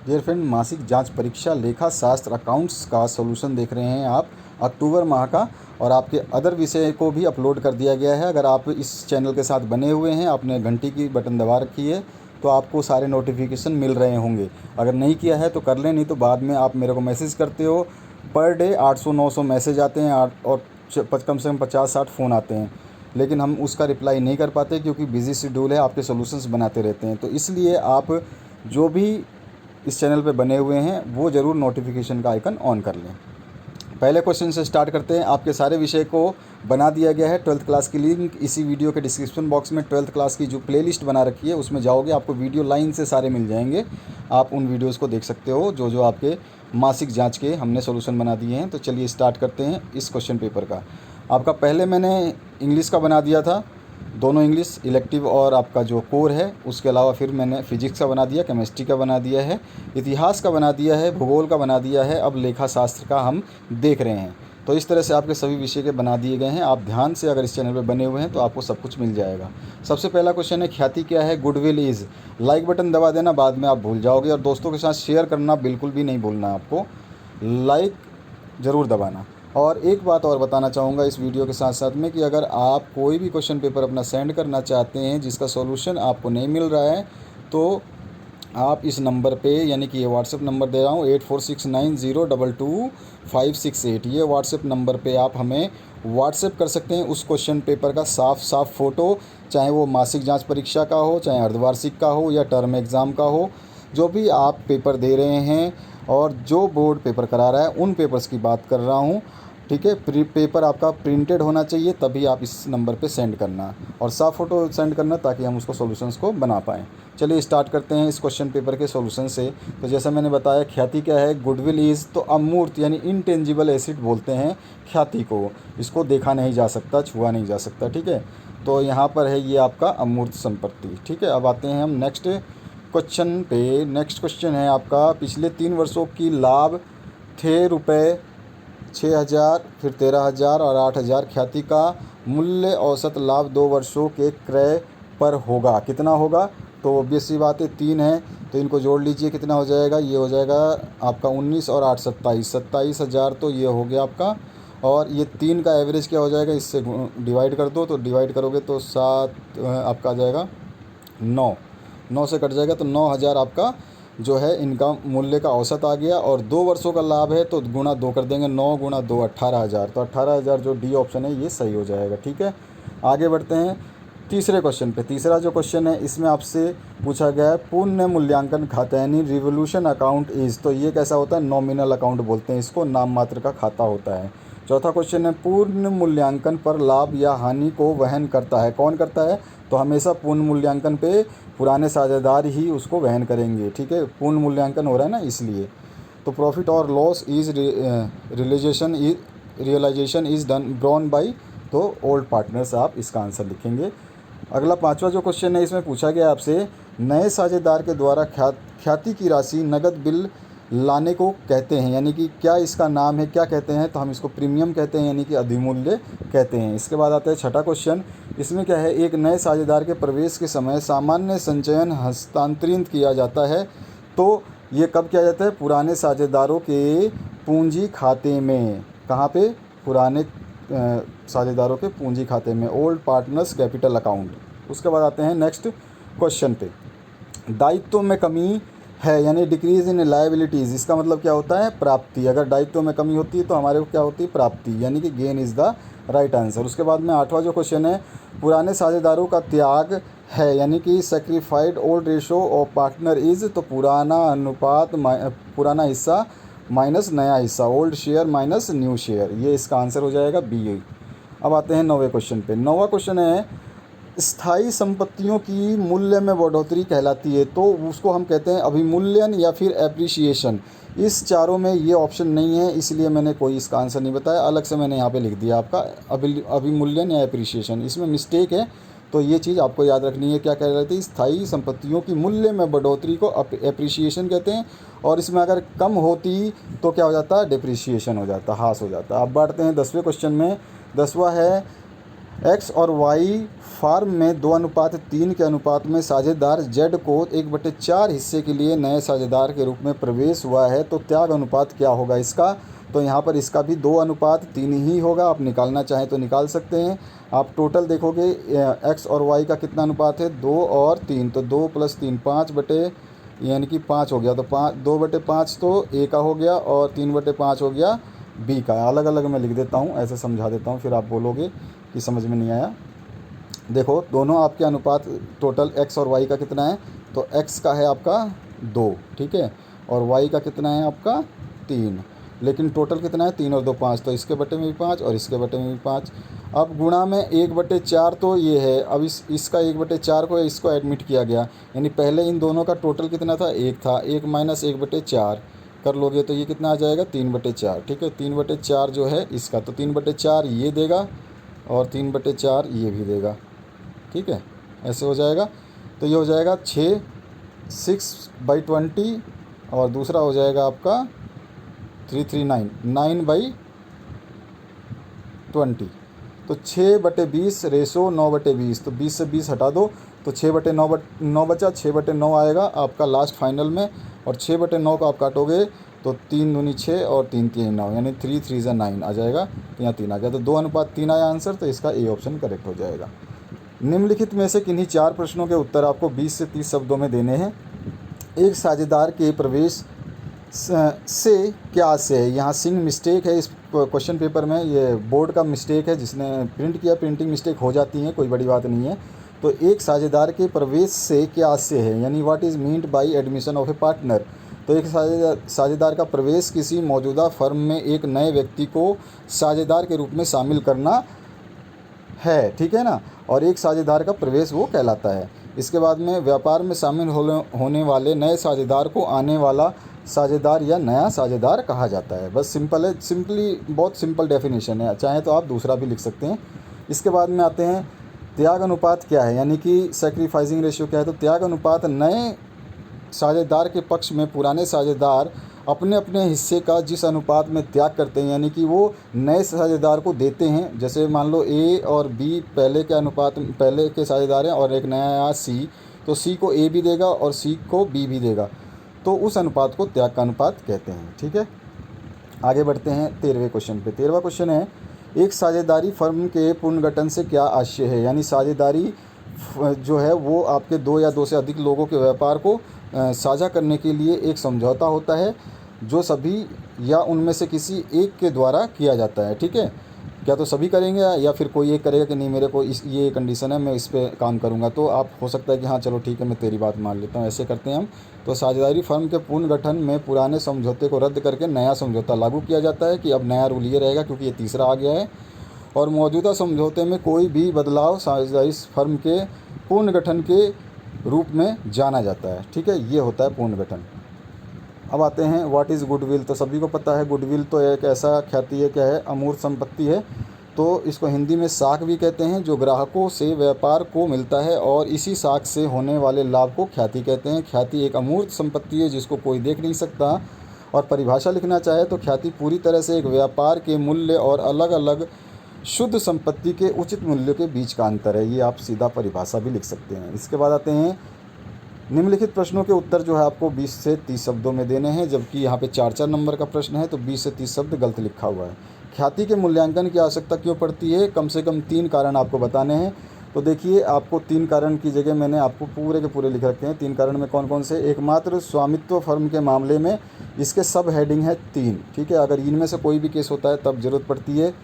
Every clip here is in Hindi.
डियर फ्रेंड, मासिक जांच परीक्षा लेखा शास्त्र अकाउंट्स का सॉल्यूशन देख रहे हैं आप अक्टूबर माह का, और आपके अदर विषय को भी अपलोड कर दिया गया है। अगर आप इस चैनल के साथ बने हुए हैं, आपने घंटी की बटन दबा रखी है, तो आपको सारे नोटिफिकेशन मिल रहे होंगे। अगर नहीं किया है तो कर लें, नहीं तो बाद में आप मेरे को मैसेज करते हो। पर डे 800-900 मैसेज आते हैं और कम से कम 50-60 फ़ोन आते हैं, लेकिन हम उसका रिप्लाई नहीं कर पाते क्योंकि बिज़ी शेड्यूल है, आपके सॉल्यूशंस बनाते रहते हैं। तो इसलिए आप जो भी इस चैनल पे बने हुए हैं वो ज़रूर नोटिफिकेशन का आइकन ऑन कर लें। पहले क्वेश्चन से स्टार्ट करते हैं। आपके सारे विषय को बना दिया गया है। 12th क्लास की लिंक इसी वीडियो के डिस्क्रिप्शन बॉक्स में 12th क्लास की जो प्लेलिस्ट बना रखी है उसमें जाओगे, आपको वीडियो लाइन से सारे मिल जाएंगे। आप उन वीडियोस को देख सकते हो जो जो आपके मासिक जांच के हमने सॉल्यूशन बना दिए हैं। तो चलिए स्टार्ट करते हैं इस क्वेश्चन पेपर का। आपका पहले मैंने इंग्लिश का बना दिया था, दोनों इंग्लिश इलेक्टिव और आपका जो कोर है। उसके अलावा फिर मैंने फिजिक्स का बना दिया, केमिस्ट्री का बना दिया है, इतिहास का बना दिया है, भूगोल का बना दिया है। अब लेखा शास्त्र का हम देख रहे हैं। तो इस तरह से आपके सभी विषय के बना दिए गए हैं। आप ध्यान से अगर इस चैनल पर बने हुए हैं तो आपको सब कुछ मिल जाएगा। सबसे पहला क्वेश्चन है, ख्याति क्या है? Goodwill is. लाइक बटन दबा देना, बाद में आप भूल जाओगे। और दोस्तों के साथ शेयर करना बिल्कुल भी नहीं भूलना, आपको लाइक ज़रूर दबाना। और एक बात और बताना चाहूँगा इस वीडियो के साथ साथ में कि अगर आप कोई भी क्वेश्चन पेपर अपना सेंड करना चाहते हैं जिसका सॉल्यूशन आपको नहीं मिल रहा है, तो आप इस नंबर पे, यानी कि ये व्हाट्सएप नंबर दे रहा हूँ 8469022568, ये व्हाट्सएप नंबर पे आप हमें व्हाट्सएप कर सकते हैं उस क्वेश्चन पेपर का साफ साफ फ़ोटो, चाहे वो मासिक जांच परीक्षा का हो, चाहे अर्धवार्षिक का हो या टर्म एग्ज़ाम का हो, जो भी आप पेपर दे रहे हैं और जो बोर्ड पेपर करा रहा है उन पेपर्स की बात कर रहा हूँ। ठीक है, पेपर आपका प्रिंटेड होना चाहिए, तभी आप इस नंबर पे सेंड करना, और साफ फ़ोटो सेंड करना ताकि हम उसको सॉल्यूशंस को बना पाएँ। चलिए स्टार्ट करते हैं इस क्वेश्चन पेपर के सॉल्यूशन से। तो जैसा मैंने बताया, ख्याति क्या है? गुडविल इज़, तो अमूर्त यानी इनटेंजिबल एसेट बोलते हैं ख्याति को। इसको देखा नहीं जा सकता, छुआ नहीं जा सकता। ठीक है, तो यहाँ पर है ये आपका अमूर्त संपत्ति। ठीक है, अब आते हैं हम नेक्स्ट क्वेश्चन पे। नेक्स्ट क्वेश्चन है आपका, पिछले 3 वर्षों की लाभ थे रुपये 6,000, फिर 13,000 और 8,000। ख्याति का मूल्य औसत लाभ 2 वर्षों के क्रय पर होगा, कितना होगा? तो ऑब्वियस सी बात है, 3 है तो इनको जोड़ लीजिए, कितना हो जाएगा? ये हो जाएगा आपका 19 और 8 27, 27,000। तो ये हो गया आपका, और ये 3 का एवरेज क्या हो जाएगा? इससे डिवाइड कर दो, तो डिवाइड करोगे तो 7 आपका आ जाएगा 9 से कट जाएगा, तो 9,000 आपका जो है इनका मूल्य का औसत आ गया। और 2 वर्षों का लाभ है तो गुणा 2 कर देंगे, 9 गुणा 2 18,000। तो 18,000 जो डी ऑप्शन है ये सही हो जाएगा। ठीक है, आगे बढ़ते हैं तीसरे क्वेश्चन पे। तीसरा जो क्वेश्चन है इसमें आपसे पूछा गया है, पूर्ण मूल्यांकन खाता यानी रिवोल्यूशन अकाउंट इज़। तो ये कैसा होता है? नॉमिनल अकाउंट बोलते हैं इसको, नाम मात्र का खाता होता है। चौथा क्वेश्चन है, पूर्ण मूल्यांकन पर लाभ या हानि को वहन करता है, कौन करता है? तो हमेशा पूर्ण मूल्यांकन पे पुराने साझेदार ही उसको वहन करेंगे। ठीक है, पूर्ण मूल्यांकन हो रहा है ना, इसलिए। तो प्रॉफिट और loss is realization is done borne by, तो ओल्ड पार्टनर्स, आप इसका आंसर लिखेंगे। अगला पांचवा जो क्वेश्चन है इसमें पूछा गया आपसे, नए साझेदार के द्वारा ख्याति की राशि नगद बिल लाने को कहते हैं, यानी कि क्या इसका नाम है, क्या कहते हैं? तो हम इसको प्रीमियम कहते हैं, यानी कि अधिमूल्य कहते हैं। इसके बाद आता है छठा क्वेश्चन। इसमें क्या है, एक नए साझेदार के प्रवेश के समय सामान्य संचयन हस्तांतरित किया जाता है। तो ये कब किया जाता है? पुराने साझेदारों के पूंजी खाते में। कहाँ पे? पुराने साझेदारों के पूंजी खाते में, ओल्ड पार्टनर्स कैपिटल अकाउंट। उसके बाद आते हैं नेक्स्ट क्वेश्चन पे। दायित्व में कमी है यानी डिक्रीज इन लायबिलिटीज़, इसका मतलब क्या होता है? प्राप्ति। अगर दायित्व में कमी होती है तो हमारे को क्या होती है? प्राप्ति, यानी कि gain is the right answer. उसके बाद में आठवां जो क्वेश्चन है, पुराने साझेदारों का त्याग है यानी कि सेक्रीफाइड old ratio of partner is. तो पुराना अनुपात, पुराना हिस्सा माइनस नया हिस्सा, old share minus new share, ये इसका आंसर हो जाएगा बी। अब आते हैं 9वें क्वेश्चन पे। 9वां क्वेश्चन है, स्थायी संपत्तियों की मूल्य में बढ़ोतरी कहलाती है, तो उसको हम कहते हैं अभिमूल्यन या फिर एप्रिसिएशन। इस चारों में ये ऑप्शन नहीं है, इसलिए मैंने कोई इसका आंसर नहीं बताया, अलग से मैंने यहाँ पे लिख दिया आपका अभिमूल्यन या एप्रिसिएशन। इसमें मिस्टेक है, तो ये चीज़ आपको याद रखनी है। क्या कह रहे थे? स्थायी संपत्तियों की मूल्य में बढ़ोतरी को एप्रिसिएशन कहते हैं, और इसमें अगर कम होती तो क्या हो जाता है? डिप्रिसिएशन हो जाता, हास हो जाता। अब बढ़ते हैं 10वें क्वेश्चन में। 10वां है, एक्स और वाई फार्म में 2:3 के अनुपात में साझेदार जेड को 1/4 हिस्से के लिए नए साझेदार के रूप में प्रवेश हुआ है, तो त्याग अनुपात क्या होगा इसका? तो यहाँ पर इसका भी 2:3 ही होगा। आप निकालना चाहें तो निकाल सकते हैं। आप टोटल देखोगे एक्स और वाई का कितना अनुपात है, 2 और 3, तो 2 + 3 यानी कि 5 हो गया। तो 2/5 तो ए का हो गया और 3/5 हो गया बी का। अलग अलग मैं लिख देता हूँ, ऐसे समझा देता हूँ, फिर आप बोलोगे कि समझ में नहीं आया। देखो दोनों आपके अनुपात टोटल एक्स और वाई का कितना है, तो एक्स का है आपका 2, ठीक है, और वाई का कितना है आपका 3, लेकिन टोटल कितना है 3 और 2 5, तो इसके बटे में भी 5 और इसके बटे में भी 5। अब गुणा में 1/4 तो ये है। अब इसका 1/4 को इसको एडमिट किया गया, यानी पहले इन दोनों का टोटल कितना था, 1 था। 1 - 1/4 कर लोगे तो ये कितना आ जाएगा, 3/4, ठीक है। 3/4 जो है इसका, तो 3/4 ये देगा और 3/4 ये भी देगा, ठीक है, ऐसे हो जाएगा। तो ये हो जाएगा 6/20 और दूसरा हो जाएगा आपका 339 9/20। तो 6/20 रेशो 9/20, तो 20 से 20 हटा दो तो 6/9 बचा। 6/9 आएगा आपका लास्ट फाइनल में, और 6/9 को आप काटोगे तो 3 दूनी 6 और 3 3 9, यानी 3 3 9 आ जाएगा। तो यहाँ 3 आ गया, तो 2:3 आया आंसर, तो इसका ए ऑप्शन करेक्ट हो जाएगा। निम्नलिखित में से किन्हीं 4 प्रश्नों के उत्तर आपको 20 से 30 शब्दों में देने हैं। एक साझेदार के प्रवेश से क्या आशय है? यहाँ सिंग मिस्टेक है इस क्वेश्चन पेपर में, ये बोर्ड का मिस्टेक है, जिसने प्रिंट किया, प्रिंटिंग मिस्टेक हो जाती है, कोई बड़ी बात नहीं है। तो एक साझेदार के प्रवेश से क्या आशय है, यानी what is meant by admission of A partner. तो एक साझेदार का प्रवेश किसी मौजूदा फर्म में एक नए व्यक्ति को साझेदार के रूप में शामिल करना है, ठीक है ना, और एक साझेदार का प्रवेश वो कहलाता है। इसके बाद में व्यापार में शामिल होने वाले नए साझेदार को आने वाला साझेदार या नया साझेदार कहा जाता है। बस सिंपल है, सिंपली बहुत सिंपल डेफिनेशन है, चाहे तो आप दूसरा भी लिख सकते हैं। इसके बाद में आते हैं त्याग अनुपात क्या है, यानी कि सैक्रिफाइसिंग रेशियो क्या है। तो त्याग अनुपात नए साझेदार के पक्ष में पुराने साझेदार अपने अपने हिस्से का जिस अनुपात में त्याग करते हैं, यानी कि वो नए साझेदार को देते हैं। जैसे मान लो ए और बी पहले के अनुपात, पहले के साझेदार हैं, और एक नया आया सी, तो सी को ए भी देगा और सी को बी भी देगा, तो उस अनुपात को त्याग का अनुपात कहते हैं, ठीक है। आगे बढ़ते हैं 13वें क्वेश्चन पे। 13वां क्वेश्चन है, एक साझेदारी फर्म के पुनर्गठन से क्या आशय है। यानी साझेदारी जो है वो आपके 2 या 2 से अधिक लोगों के व्यापार को साझा करने के लिए एक समझौता होता है, जो सभी या उनमें से किसी एक के द्वारा किया जाता है, ठीक है। क्या तो सभी करेंगे या फिर कोई एक करेगा कि नहीं मेरे को ये कंडीशन है, मैं इस पे काम करूँगा, तो आप हो सकता है कि हाँ चलो ठीक है मैं तेरी बात मान लेता हूँ, ऐसे करते हैं हम। तो साझेदारी फर्म के पुनर्गठन में पुराने समझौते को रद्द करके नया समझौता लागू किया जाता है, कि अब नया रूल ये रहेगा, क्योंकि ये तीसरा आ गया है। और मौजूदा समझौते में कोई भी बदलाव साझेदारी फर्म के पुनर्गठन के रूप में जाना जाता है, ठीक है, ये होता है पुनर्गठन। अब आते हैं व्हाट इज़ गुडविल। तो सभी को पता है गुडविल तो एक ऐसा ख्याति है, क्या है, अमूर्त संपत्ति है। तो इसको हिंदी में साख भी कहते हैं, जो ग्राहकों से व्यापार को मिलता है, और इसी साख से होने वाले लाभ को ख्याति कहते हैं। ख्याति एक अमूर्त संपत्ति है जिसको कोई देख नहीं सकता, और परिभाषा लिखना चाहे तो ख्याति पूरी तरह से एक व्यापार के मूल्य और अलग अलग शुद्ध संपत्ति के उचित मूल्य के बीच का अंतर है। ये आप सीधा परिभाषा भी लिख सकते हैं। इसके बाद आते हैं निम्नलिखित प्रश्नों के उत्तर जो है आपको 20 से 30 शब्दों में देने हैं, जबकि यहाँ पे 4 नंबर का प्रश्न है, तो 20 से 30 शब्द गलत लिखा हुआ है। ख्याति के मूल्यांकन की आवश्यकता क्यों पड़ती है, कम से कम 3 कारण आपको बताने हैं। तो देखिए आपको 3 कारण की जगह मैंने आपको पूरे के पूरे लिख रखे हैं। 3 कारण में कौन कौन से, एकमात्र स्वामित्व फर्म के मामले में इसके सब हेडिंग है 3, ठीक है। अगर इनमें से कोई भी केस होता है तब ज़रूरत पड़ती है।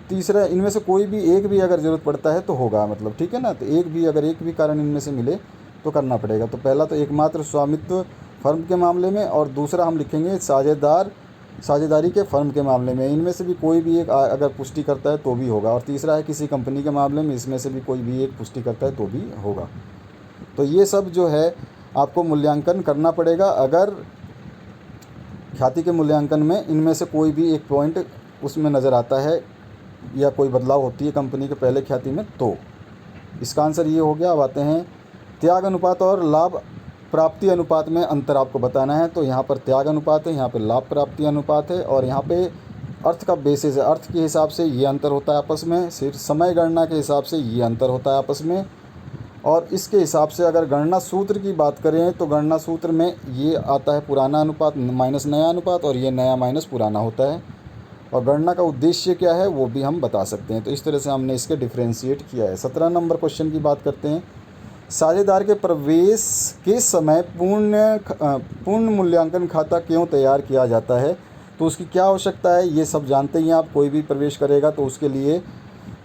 तीसरा, इनमें से कोई भी एक भी अगर ज़रूरत पड़ता है तो होगा, मतलब ठीक है ना। तो अगर एक भी कारण इनमें से मिले तो करना पड़ेगा। तो पहला तो एकमात्र स्वामित्व फर्म के मामले में, और दूसरा हम लिखेंगे साझेदारी के फर्म के मामले में। इनमें से भी कोई भी एक अगर पुष्टि करता है तो भी होगा। और तीसरा है किसी कंपनी के मामले में, इसमें से भी कोई भी एक पुष्टि करता है तो भी होगा। तो ये सब जो है आपको मूल्यांकन करना पड़ेगा। अगर ख्याति के मूल्यांकन में इनमें से कोई भी एक पॉइंट उसमें नज़र आता है या कोई बदलाव होती है कंपनी के पहले ख्याति में, तो इसका आंसर ये हो गया। अब आते हैं त्याग अनुपात और लाभ प्राप्ति अनुपात में अंतर आपको बताना है। तो यहाँ पर त्याग अनुपात है, यहाँ पे लाभ प्राप्ति अनुपात है, और यहाँ पे अर्थ का बेसिस है, अर्थ के हिसाब से ये अंतर होता है आपस में, सिर्फ समय गणना के हिसाब से ये अंतर होता है आपस में। और इसके हिसाब से अगर गणना सूत्र की बात करें तो गणना सूत्र में ये आता है पुराना अनुपात माइनस नया अनुपात, और ये नया माइनस पुराना होता है। और गणना का उद्देश्य क्या है वो भी हम बता सकते हैं। तो इस तरह से हमने इसके डिफ्रेंशिएट किया है। 17 नंबर क्वेश्चन की बात करते हैं। साझेदार के प्रवेश के समय पूर्ण मूल्यांकन खाता क्यों तैयार किया जाता है? तो उसकी क्या आवश्यकता है ये सब जानते ही हैं आप। कोई भी प्रवेश करेगा तो उसके लिए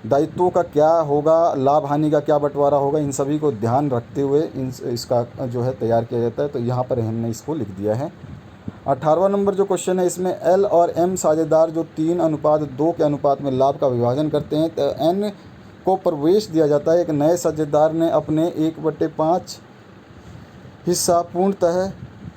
दायित्वों का क्या होगा, लाभ हानि का क्या बंटवारा होगा, इन सभी को ध्यान रखते हुए इसका जो है तैयार किया जाता है। तो यहाँ पर हमने इसको लिख दिया है। 18वां नंबर जो क्वेश्चन है इसमें एल और एम साझेदार जो 3:2 के अनुपात में लाभ का विभाजन करते हैं, तो एन को प्रवेश दिया जाता है। एक नए साझेदार ने अपने 1/5 हिस्सा पूर्णतः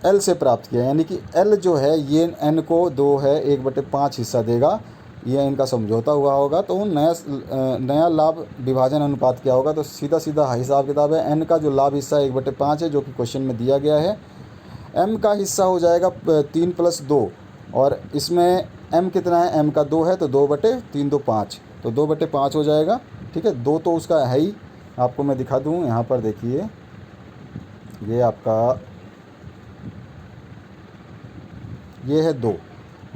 एल से प्राप्त किया, यानी कि एल जो है ये एन को 1/5 हिस्सा देगा। ये इनका समझौता हुआ होगा। तो नया लाभ विभाजन अनुपात क्या होगा? तो सीधा सीधा हिसाब किताब है। एन का जो लाभ हिस्सा 1/5 है जो कि क्वेश्चन में दिया गया है। एम का हिस्सा हो जाएगा 3 + 2, और इसमें एम कितना है? एम का 2 है तो 2/3 2 5, तो 2/5 हो जाएगा। ठीक है, 2 तो उसका है ही, आपको मैं दिखा दूँ यहाँ पर देखिए, ये आपका ये है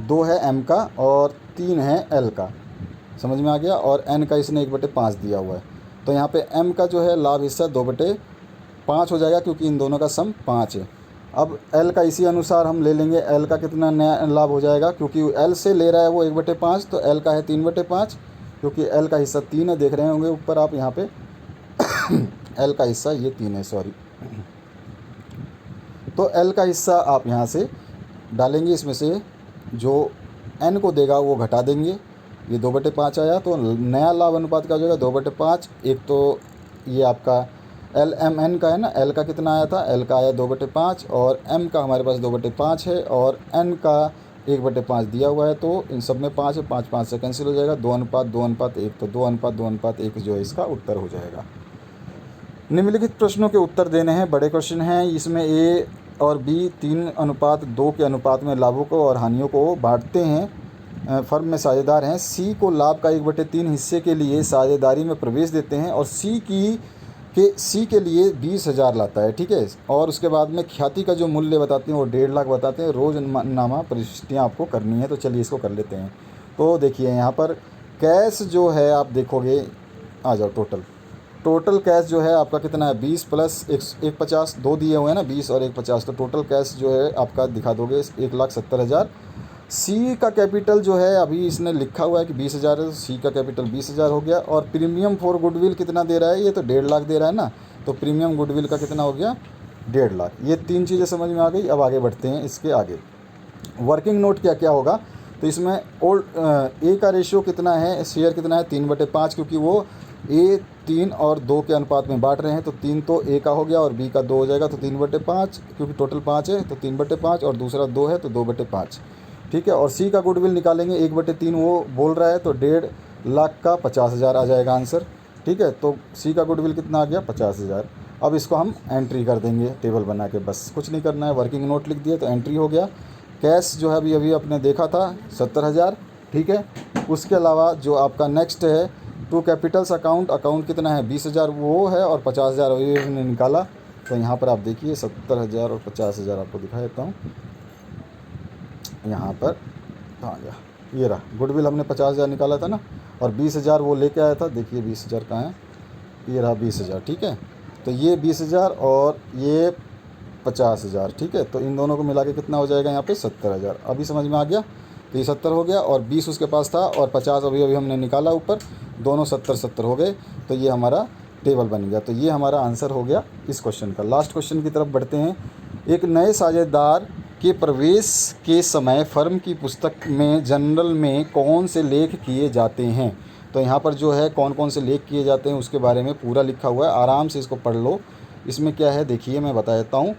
2 है एम का और 3 है एल का, समझ में आ गया। और एन का इसने 1/5 दिया हुआ है। तो यहाँ पे एम का जो है लाभ हिस्सा 2/5 हो जाएगा क्योंकि इन दोनों का सम 5 है। अब एल का इसी अनुसार हम ले लेंगे। एल का कितना नया लाभ हो जाएगा, क्योंकि एल से ले रहा है वो 1/5, तो एल का है 3/5, क्योंकि एल का हिस्सा 3 है, देख रहे होंगे ऊपर आप यहाँ पे एल का हिस्सा ये 3 है, सॉरी। तो एल का हिस्सा आप यहाँ से डालेंगे, इसमें से जो एन को देगा वो घटा देंगे। ये 2/5 आया, तो नया लाभ अनुपात का जो है 2/5। एक तो ये आपका एल एम एन का है ना, एल का कितना आया था? एल का आया 2/5, और एम का हमारे पास 2/5 है, और एन का 1/5 दिया हुआ है। तो इन सब में 5 है, 5 5 से कैंसिल हो जाएगा। 2:2:1, तो 2:2:1 जो है इसका उत्तर हो जाएगा। निम्नलिखित प्रश्नों के उत्तर देने हैं, बड़े क्वेश्चन हैं। इसमें ए और बी 3:2 के अनुपात में लाभों को और हानियों को बांटते हैं, फर्म में साझेदार हैं। सी को लाभ का 1/3 हिस्से के लिए साझेदारी में प्रवेश देते हैं, और सी के लिए 20,000 लाता है। ठीक है, और उसके बाद में ख्याति का जो मूल्य बताते हैं वो 1.5 लाख बताते हैं। रोज़नामा प्रविष्टियाँ आपको करनी है, तो चलिए इसको कर लेते हैं। तो देखिए यहाँ पर कैश जो है आप देखोगे, आ जाओ, टोटल कैश जो है आपका कितना है? 20 + 150, 2 दिए हुए हैं ना, 20 और 150, तो टोटल कैश जो है आपका दिखा दोगे 1,70,000। सी का कैपिटल जो है अभी इसने लिखा हुआ है कि 20,000 है, तो सी का कैपिटल 20,000 हो गया। और प्रीमियम फॉर गुडविल कितना दे रहा है? ये तो 1.5 लाख दे रहा है ना, तो प्रीमियम गुडविल का कितना हो गया? 1.5 लाख। ये 3 चीज़ें समझ में आ गई। अब आगे बढ़ते हैं इसके आगे। वर्किंग नोट क्या क्या होगा? तो इसमें ए का रेशियो कितना है? शेयर कितना है? 3/5, क्योंकि वो ए 3 और 2 के अनुपात में बांट रहे हैं, तो 3 तो ए का हो गया और बी का 2 हो जाएगा, तो 3/5, क्योंकि टोटल 5 है तो 3/5, और दूसरा 2 है तो 2/5। ठीक है, और सी का गुडविल निकालेंगे, 1/3 वो बोल रहा है, तो 1.5 लाख का 50,000 आ जाएगा आंसर। ठीक है, तो सी का गुडविल कितना आ गया? 50,000। अब इसको हम एंट्री कर देंगे टेबल बना के, बस कुछ नहीं करना है। वर्किंग नोट लिख दिया तो एंट्री हो गया। कैश जो है अभी अभी आपने देखा था 70,000। ठीक है, उसके अलावा जो आपका नेक्स्ट है टू कैपिटल्स अकाउंट कितना है? 20,000 वो है, और 50,000 अभी हमने निकाला। तो यहाँ पर आप देखिए 70,000 और 50,000 आपको दिखा देता हूँ। यहाँ पर आ गया, ये रहा गुडविल, हमने 50,000 निकाला था ना, और 20,000 वो लेके आया था। देखिए 20,000 कहाँ है? ये रहा 20,000। ठीक है, तो ये 20,000 और ये 50,000। ठीक है, तो इन दोनों को मिला के कितना हो जाएगा यहाँ पे? 70,000। अभी समझ में आ गया? तो ये 70 हो गया, और 20 उसके पास था, और 50 अभी अभी हमने निकाला ऊपर, दोनों 70 हो गए। तो ये हमारा टेबल बन गया। तो ये हमारा आंसर हो गया इस क्वेश्चन का। लास्ट क्वेश्चन की तरफ बढ़ते हैं। एक नए साझेदार के प्रवेश के समय फर्म की पुस्तक में जनरल में कौन से लेख किए जाते हैं? तो यहाँ पर जो है कौन कौन से लेख किए जाते हैं उसके बारे में पूरा लिखा हुआ है, आराम से इसको पढ़ लो। इसमें क्या है देखिए, मैं बता देता हूँ।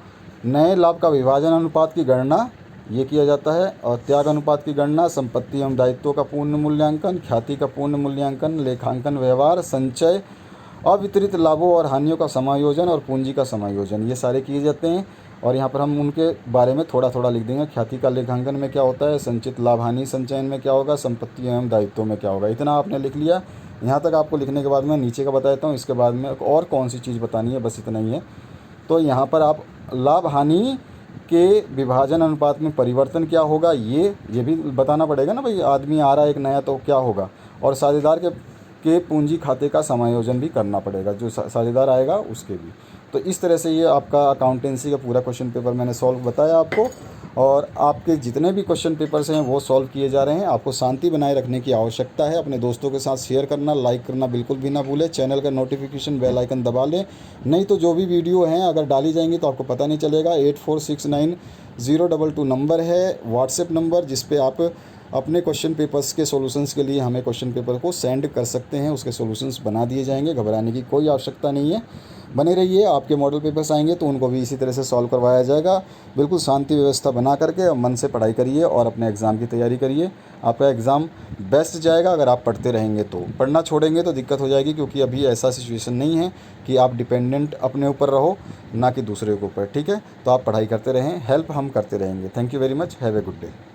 नए लाभ का विभाजन अनुपात की गणना ये किया जाता है, और त्याग अनुपात की गणना, संपत्ति एवं दायित्वों का पूर्ण मूल्यांकन, ख्याति का पूर्ण मूल्यांकन, लेखांकन व्यवहार, संचय, अवितरित लाभों और हानियों का समायोजन, और पूंजी का समायोजन, ये सारे किए जाते हैं। और यहाँ पर हम उनके बारे में थोड़ा थोड़ा लिख देंगे। ख्याति का लेखांकन में क्या होता है, संचित लाभ हानि संचयन में क्या होगा, संपत्ति एवं दायित्वों में क्या होगा। इतना आपने लिख लिया। यहाँ तक आपको लिखने के बाद मैं नीचे का बता देता हूँ, इसके बाद में और कौन सी चीज़ बतानी है, बस इतना ही है। तो यहाँ पर आप लाभ हानि के विभाजन अनुपात में परिवर्तन क्या होगा, ये भी बताना पड़ेगा ना भाई, आदमी आ रहा है एक नया तो क्या होगा। और साझेदार के पूंजी खाते का समायोजन भी करना पड़ेगा, जो साझेदार आएगा उसके भी। तो इस तरह से ये आपका अकाउंटेंसी का पूरा क्वेश्चन पेपर मैंने सॉल्व बताया आपको। और आपके जितने भी क्वेश्चन पेपर्स हैं वो सॉल्व किए जा रहे हैं। आपको शांति बनाए रखने की आवश्यकता है। अपने दोस्तों के साथ शेयर करना, लाइक करना बिल्कुल भी ना भूलें। चैनल का नोटिफिकेशन बेल आइकन दबा लें, नहीं तो जो भी वीडियो हैं अगर डाली जाएंगी तो आपको पता नहीं चलेगा। 8469 नंबर है व्हाट्सएप नंबर, जिस पे आप अपने क्वेश्चन पेपर्स के सॉल्यूशंस के लिए हमें क्वेश्चन पेपर को सेंड कर सकते हैं। उसके सॉल्यूशंस बना दिए जाएंगे, घबराने की कोई आवश्यकता नहीं है। बने रहिए, आपके मॉडल पेपर्स आएंगे तो उनको भी इसी तरह से सॉल्व करवाया जाएगा। बिल्कुल शांति व्यवस्था बना करके मन से पढ़ाई करिए और अपने एग्ज़ाम की तैयारी करिए। आपका एग्ज़ाम बेस्ट जाएगा अगर आप पढ़ते रहेंगे। तो पढ़ना छोड़ेंगे तो दिक्कत हो जाएगी, क्योंकि अभी ऐसा सिचुएशन नहीं है कि आप डिपेंडेंट अपने ऊपर रहो, ना कि दूसरे के ऊपर। ठीक है, तो आप पढ़ाई करते रहें, हेल्प हम करते रहेंगे। Thank you very much, have a good day.